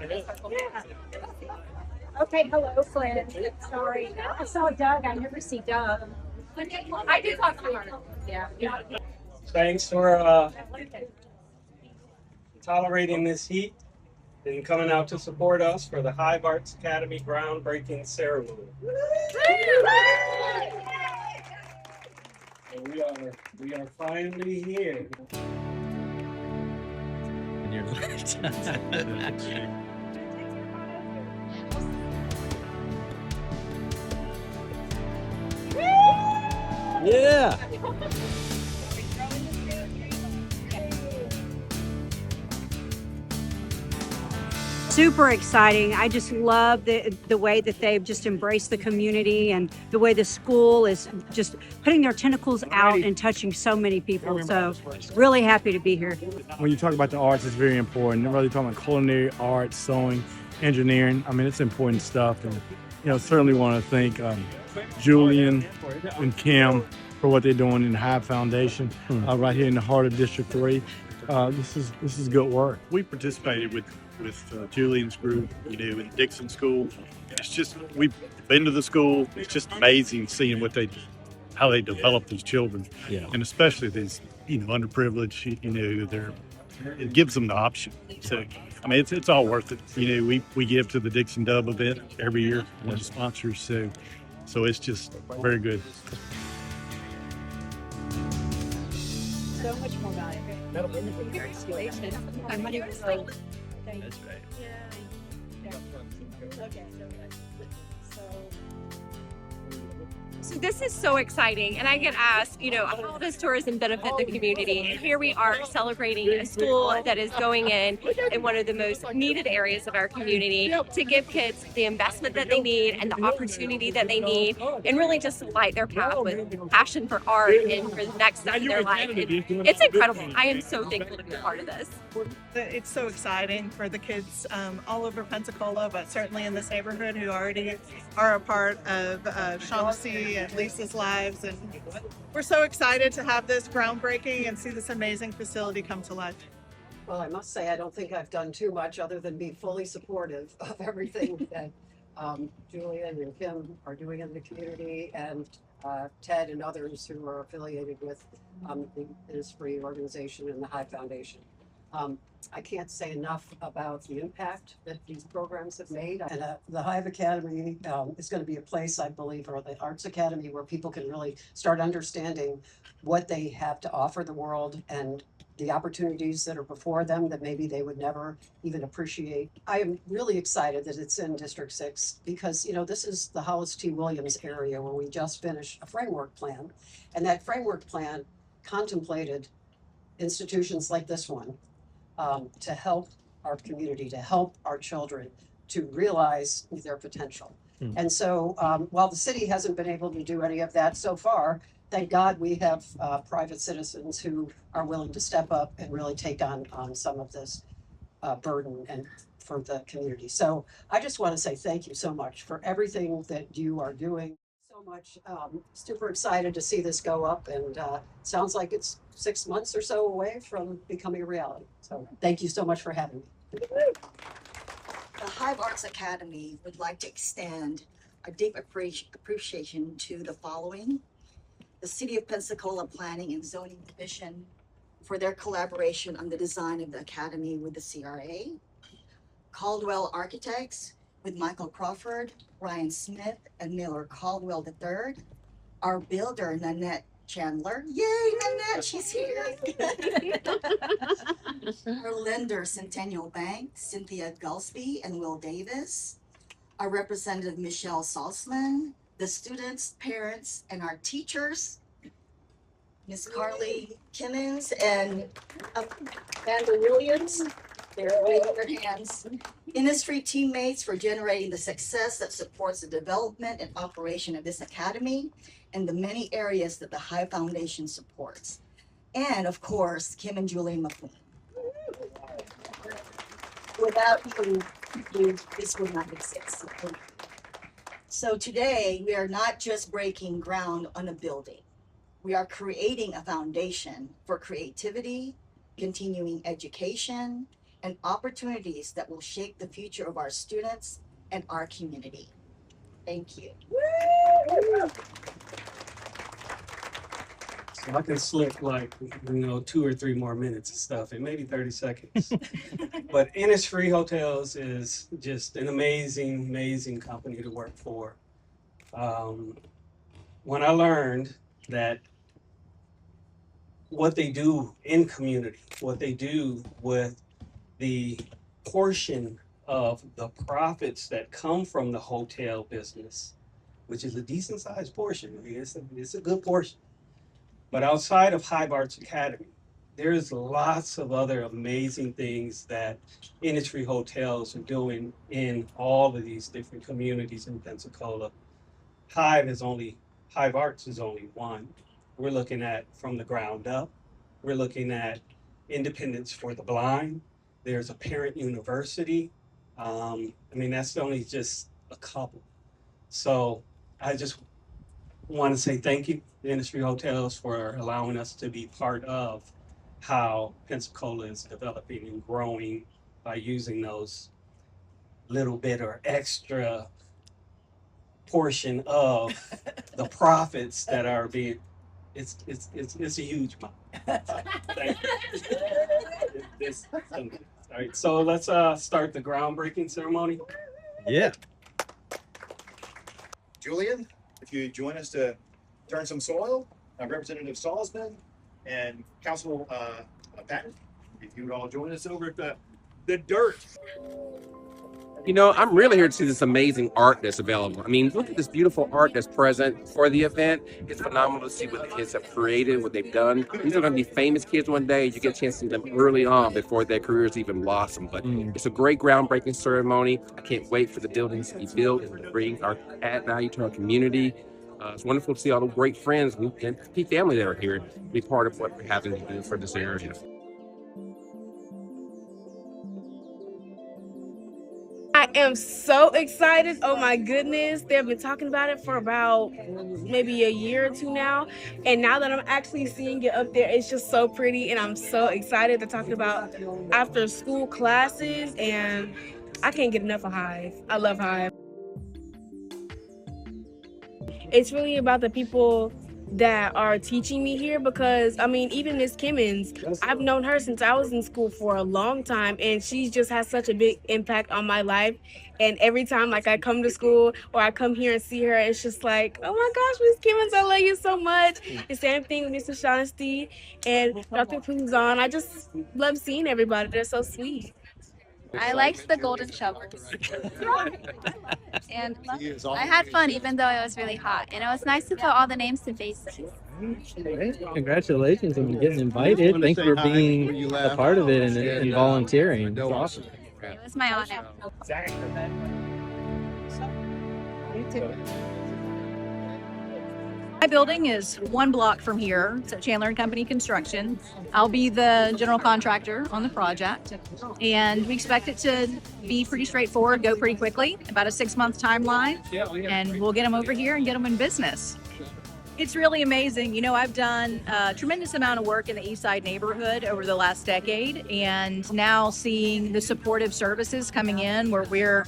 Okay, hello, Flynn. Sorry. I saw Doug. I never see Doug. I did talk to her. Yeah. Thanks for tolerating this heat and coming out to support us for the Hive Arts Academy groundbreaking ceremony. And we are finally here. And you're yeah. Super exciting. I just love the way that they've just embraced the community and the way the school is just putting their tentacles out and touching so many people. So really happy to be here. When you talk about the arts, it's very important. You're really talking about culinary arts, sewing, engineering. I mean, it's important stuff. And, certainly want to thank Julian and Kim for what they're doing in the Hive Foundation right here in the heart of District 3. This is good work. We participated with Julian's group, in Dixon School. It's just, we've been to the school. It's just amazing seeing how they develop these children, and especially these, underprivileged. It gives them the option. So, I mean, it's all worth it. We give to the Dixon Dub event every year, one of the sponsors. So it's just very good. So much more valuable. My money was like. That's right. Okay. So this is so exciting, and I get asked, how does tourism benefit the community? And here we are celebrating a school that is going in one of the most needed areas of our community to give kids the investment that they need and the opportunity that they need, and really just light their path with passion for art and for the next step in their life. It's incredible. I am so thankful to be a part of this. It's so exciting for the kids all over Pensacola, but certainly in this neighborhood who already are a part of Shaughnessy and Lisa's lives. And we're so excited to have this groundbreaking and see this amazing facility come to life. Well, I must say, I don't think I've done too much other than be fully supportive of everything that Julian and Kim are doing in the community, and Ted and others who are affiliated with the Innisfree organization and the Hive Foundation. I can't say enough about the impact that these programs have made. And the Hive Academy is going to be a place, I believe, or the Arts Academy, where people can really start understanding what they have to offer the world and the opportunities that are before them that maybe they would never even appreciate. I am really excited that it's in District 6 because, this is the Hollis T. Williams area where we just finished a framework plan. And that framework plan contemplated institutions like this one to help our community, to help our children to realize their potential. And so while the city hasn't been able to do any of that so far, thank God we have private citizens who are willing to step up and really take on some of this burden and for the community. So I just want to say thank you so much for everything that you are doing. So much. Super excited to see this go up, and sounds like it's 6 months or so away from becoming a reality. So thank you so much for having me. The Hive Arts Academy would like to extend a deep appreciation to the following: the City of Pensacola Planning and Zoning Division for their collaboration on the design of the Academy with the CRA, Caldwell Architects with Michael Crawford, Ryan Smith, and Miller Caldwell III, our builder, Nanette Chandler. Yay, Nanette, she's here. Our lender, Centennial Bank, Cynthia Gulsby and Will Davis, our representative, Michelle Salzman, the students, parents, and our teachers, Miss Carly Kimmons and Amanda Williams. They're waving their hands. Innisfree teammates for generating the success that supports the development and operation of this academy and the many areas that the Hive Foundation supports. And of course, Kim and Julie McQueen. Without you, this would not exist. So today, we are not just breaking ground on a building. We are creating a foundation for creativity, continuing education, and opportunities that will shape the future of our students and our community. Thank you. So I can slip like, 2 or 3 more minutes of stuff in maybe 30 seconds. But Innisfree Hotels is just an amazing, amazing company to work for. When I learned that what they do in community, what they do with the portion of the profits that come from the hotel business, which is a decent sized portion. I mean, it's a good portion. But outside of Hive Arts Academy, there's lots of other amazing things that Innisfree Hotels are doing in all of these different communities in Pensacola. Hive Arts is only one. We're looking at from the ground up. We're looking at Independence for the Blind. There's a parent university. That's only just a couple. So I just want to say thank you to Innisfree Hotels for allowing us to be part of how Pensacola is developing and growing by using those little bit or extra portion of the profits that are being. It's a huge amount. Thank you. All right, so let's start the groundbreaking ceremony. Yeah. Julian, if you join us to turn some soil, Representative Salzman and Council Patton, if you would all join us over at the dirt. I'm really here to see this amazing art that's available. I mean, look at this beautiful art that's present for the event. It's phenomenal to see what the kids have created, what they've done. These are going to be famous kids one day. You get a chance to see them early on before their careers even blossom. But it's a great groundbreaking ceremony. I can't wait for the buildings to be built and to bring our add value to our community. It's wonderful to see all the great friends and key family that are here and be part of what we're having to do for this area. I am so excited. Oh my goodness. They've been talking about it for about maybe a year or two now. And now that I'm actually seeing it up there, it's just so pretty. And I'm so excited. They're talking about after school classes. And I can't get enough of Hive. I love Hive. It's really about the people that are teaching me here because, even Miss Kimmons, I've known her since I was in school for a long time, and she just has such a big impact on my life. And every time, I come to school or I come here and see her, it's just like, oh my gosh, Miss Kimmons, I love you so much. The same thing with Mr. Shaughnessy and Dr. Puzon. I just love seeing everybody. They're so sweet. I liked the golden shovels. And I had fun even though it was really hot. And it was nice to put all the names to faces. Congratulations on getting invited. Thanks for being a part of it and volunteering. It's awesome. It was my honor. My building is 1 block from here. It's at Chandler & Company Construction. I'll be the general contractor on the project. And we expect it to be pretty straightforward, go pretty quickly, about a 6-month timeline. And we'll get them over here and get them in business. It's really amazing. I've done a tremendous amount of work in the East Side neighborhood over the last decade, and now seeing the supportive services coming in where we're,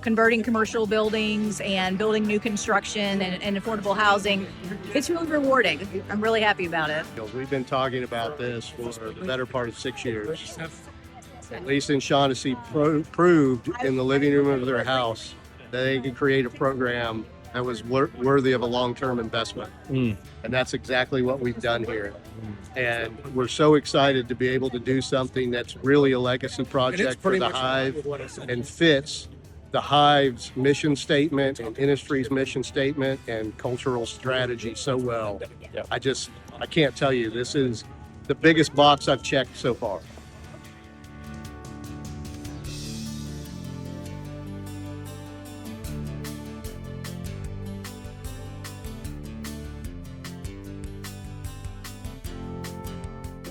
converting commercial buildings and building new construction and affordable housing, it's really rewarding. I'm really happy about it. We've been talking about this for the better part of 6 years. Lisa and Shaughnessy proved in the living room of their house that they could create a program that was worthy of a long-term investment. And that's exactly what we've done here. And we're so excited to be able to do something that's really a legacy project for the Hive and fits the Hive's mission statement and Innisfree's mission statement and cultural strategy so well. I can't tell you, this is the biggest box I've checked so far.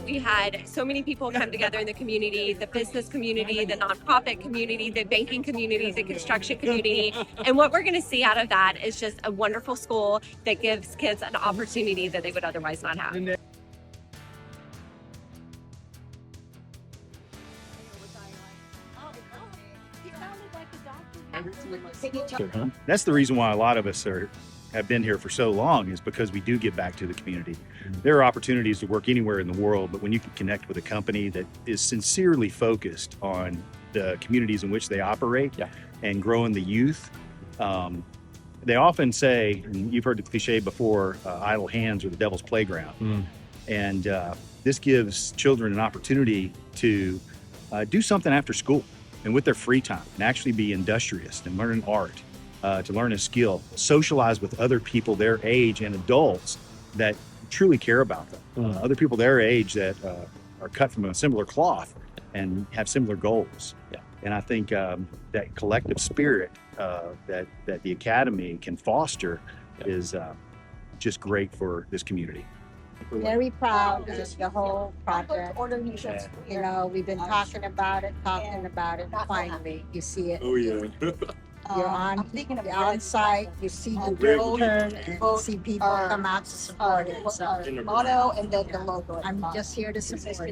We had so many people come together in the community, the business community, the nonprofit community, the banking community, the construction community. And what we're going to see out of that is just a wonderful school that gives kids an opportunity that they would otherwise not have. That's the reason why a lot of us have been here for so long, is because we do give back to the community. There are opportunities to work anywhere in the world, but when you can connect with a company that is sincerely focused on the communities in which they operate and growing the youth, they often say, and you've heard the cliche before, idle hands are the devil's playground. And this gives children an opportunity to do something after school and with their free time, and actually be industrious and learn an art, to learn a skill, socialize with other people their age and adults that truly care about them. Other people their age that are cut from a similar cloth and have similar goals. And I think that collective spirit that the Academy can foster is just great for this community. Very proud of the whole project. You know, we've been talking about it, and finally you see it. Oh yeah. You're on site, you see the real turn, and you see people come out to support it. So, Motto and then the logo. I'm just here to support.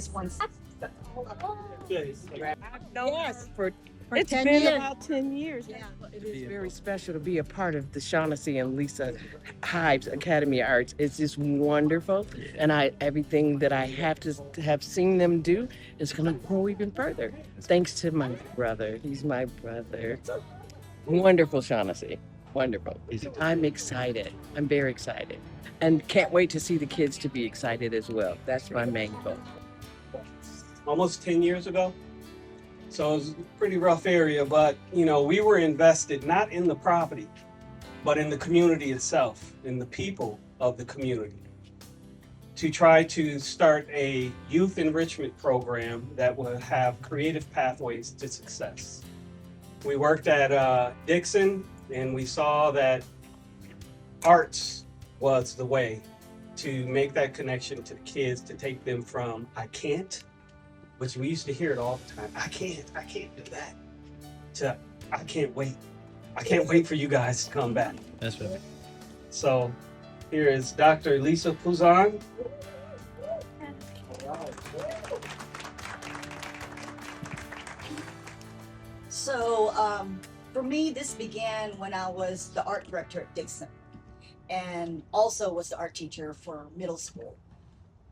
Yes, for It's 10 been years. about 10 years. Yeah. It is very special to be a part of the Shaughnessy and Lisa Hive's Academy of Arts. It's just wonderful. And everything that I have seen them do is going to grow even further. Thanks to my brother. He's my brother. Wonderful, Shaughnessy. Wonderful. I'm excited. I'm very excited. And can't wait to see the kids to be excited as well. That's my main goal. Almost 10 years ago. So it was a pretty rough area, but you know, we were invested not in the property, but in the community itself, in the people of the community, to try to start a youth enrichment program that would have creative pathways to success. We worked at Dixon, and we saw that arts was the way to make that connection to the kids, to take them from I can't, which we used to hear it all the time. I can't do that. To I can't wait. I can't wait for you guys to come back. That's right. So here is Dr. Lisa Puzan. So for me, this began when I was the art director at Dixon and also was the art teacher for middle school.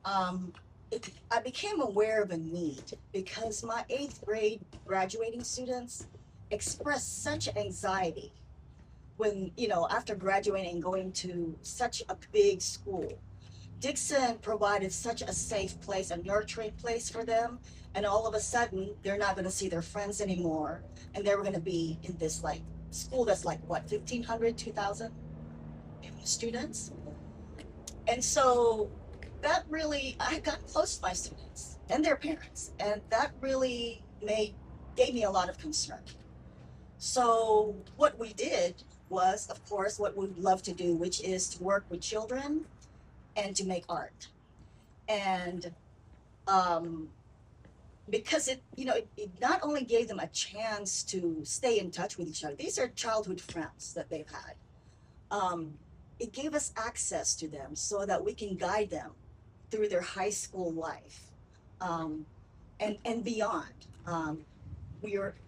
I became aware of a need because my 8th grade graduating students expressed such anxiety when, you know, after graduating and going to such a big school. Dixon provided such a safe place, a nurturing place for them. And all of a sudden, they're not going to see their friends anymore. And they were going to be in this like school that's like what, 1,500, 2,000 students. And so that really, I got close to my students and their parents, and that really gave me a lot of concern. So what we did was, of course, what we love to do, which is to work with children and to make art. And because it not only gave them a chance to stay in touch with each other, these are childhood friends that they've had. It gave us access to them so that we can guide them through their high school life and beyond.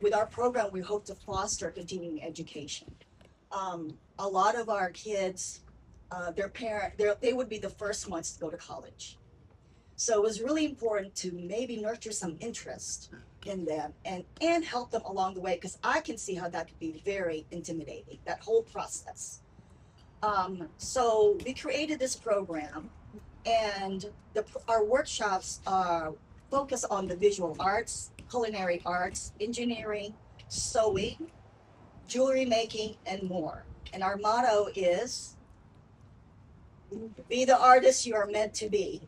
With our program, we hope to foster continuing education. A lot of our kids, they would be the first ones to go to college. So it was really important to maybe nurture some interest in them and help them along the way, because I can see how that could be very intimidating, that whole process. So we created this program, and our workshops focus on the visual arts, culinary arts, engineering, sewing, jewelry making, and more. And our motto is, be the artist you are meant to be.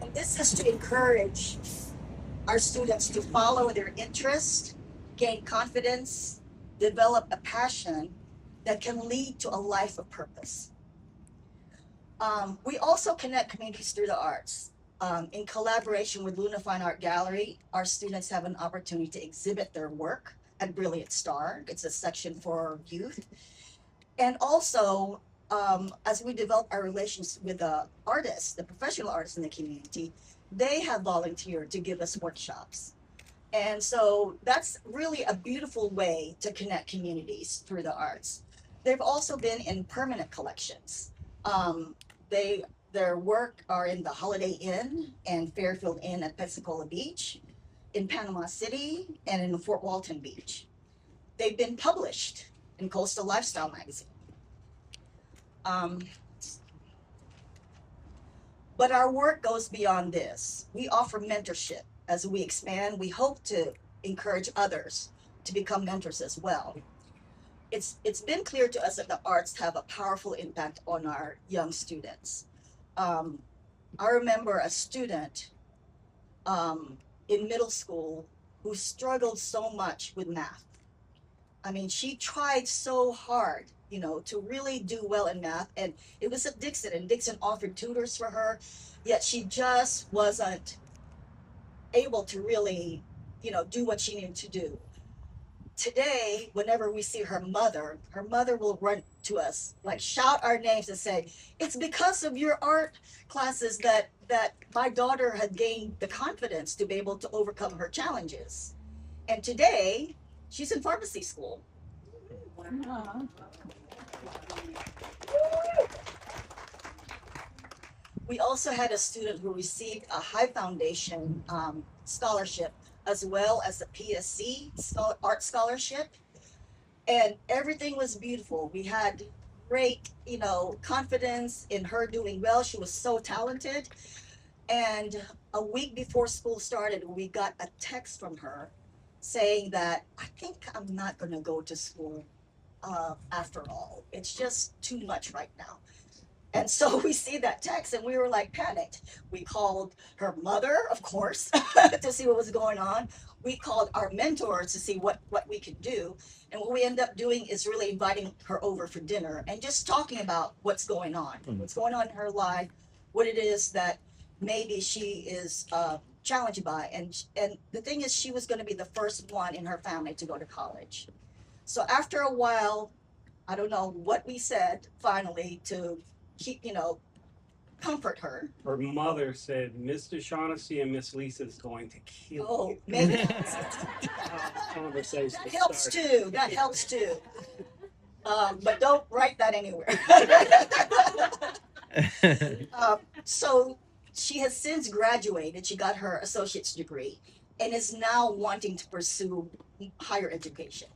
And this is to encourage our students to follow their interest, gain confidence, develop a passion that can lead to a life of purpose. We also connect communities through the arts. In collaboration with Luna Fine Art Gallery, our students have an opportunity to exhibit their work at Brilliant Star. It's a section for youth. And also, as we develop our relations with the artists, the professional artists in the community, they have volunteered to give us workshops. And so that's really a beautiful way to connect communities through the arts. They've also been in permanent collections. Their work are in the Holiday Inn and Fairfield Inn at Pensacola Beach, in Panama City, and in Fort Walton Beach. They've been published in Coastal Lifestyle magazine. But our work goes beyond this. We offer mentorship. As we expand, we hope to encourage others to become mentors as well. It's been clear to us that the arts have a powerful impact on our young students. I remember a student in middle school who struggled so much with math. I mean, she tried so hard, you know, to really do well in math, and it was at Dixon, and Dixon offered tutors for her, yet she just wasn't able to really, you know, do what she needed to do. Today, whenever we see her mother will run to us, like shout our names and say, "It's because of your art classes that my daughter had gained the confidence to be able to overcome her challenges." And today, she's in pharmacy school. We also had a student who received a Hive Foundation scholarship, as well as a PSC art scholarship. And everything was beautiful. We had great, you know, confidence in her doing well. She was so talented. And a week before school started, we got a text from her saying that, "I think I'm not going to go to school after all. It's just too much right now." And so we see that text and we were like panicked. We called her mother, of course, to see what was going on. We called our mentors to see what we could do. And what we end up doing is really inviting her over for dinner and just talking about what's going on in her life, what it is that maybe she is challenged by. And the thing is, she was going to be the first one in her family to go to college. So after a while, I don't know what we said finally to keep, you know, comfort her. Her mother said, "Mr. Shaughnessy and Miss Lisa is going to kill you." Maybe Conversation that helps started. too. That helps too. But don't write that anywhere. So she has since graduated. She got her associate's degree and is now wanting to pursue higher education.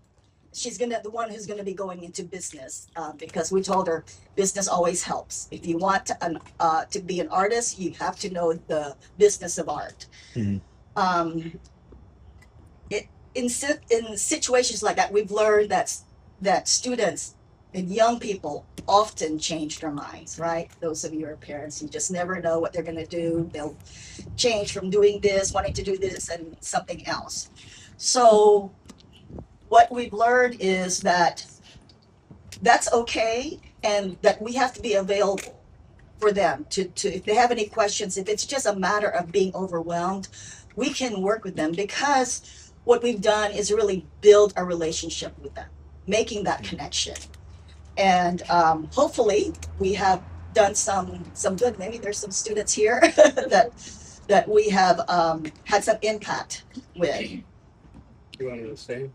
She's the one who's gonna be going into business because we told her business always helps. If you want to be an artist, you have to know the business of art. Mm-hmm. In situations like that, we've learned that students and young people often change their minds, right? Those of you who are parents, you just never know what they're going to do. They'll change from doing this, wanting to do this, and something else. So what we've learned is that that's okay, and that we have to be available for them to if they have any questions, if it's just a matter of being overwhelmed, we can work with them, because what we've done is really build a relationship with them, making that connection. And hopefully we have done some good. Maybe there's some students here that we have had some impact with. You want to stay?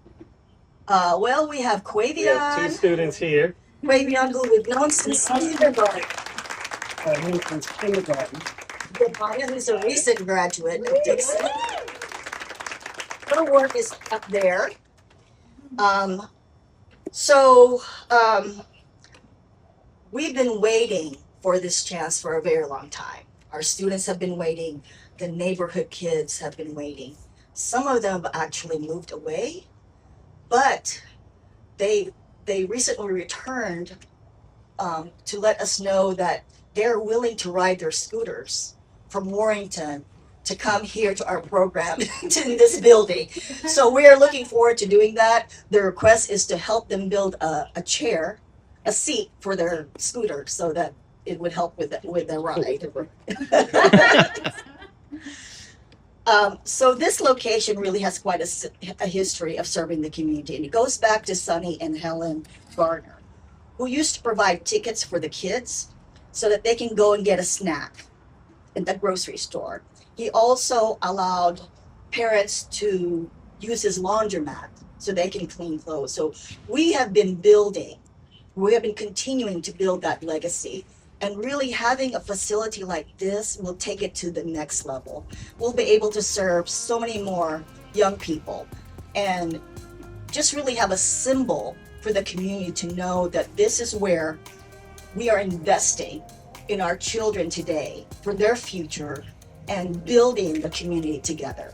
Well, we have Quavion. We have two students here. Quavion, who we've known since kindergarten. Since kindergarten. Maya, who's a recent graduate of Dixon. Her work is up there. We've been waiting for this chance for a very long time. Our students have been waiting. The neighborhood kids have been waiting. Some of them have actually moved away, but they recently returned to let us know that they're willing to ride their scooters from Warrington to come here to our program to this building. So we are looking forward to doing that. The request is to help them build a chair, a seat for their scooter, so that it would help with their ride. So this location really has quite a history of serving the community, and it goes back to Sonny and Helen Gardner, who used to provide tickets for the kids so that they can go and get a snack in the grocery store. He also allowed parents to use his laundromat so they can clean clothes. So we have been continuing to build that legacy. And really having a facility like this will take it to the next level. We'll be able to serve so many more young people and just really have a symbol for the community to know that this is where we are investing in our children today for their future and building the community together.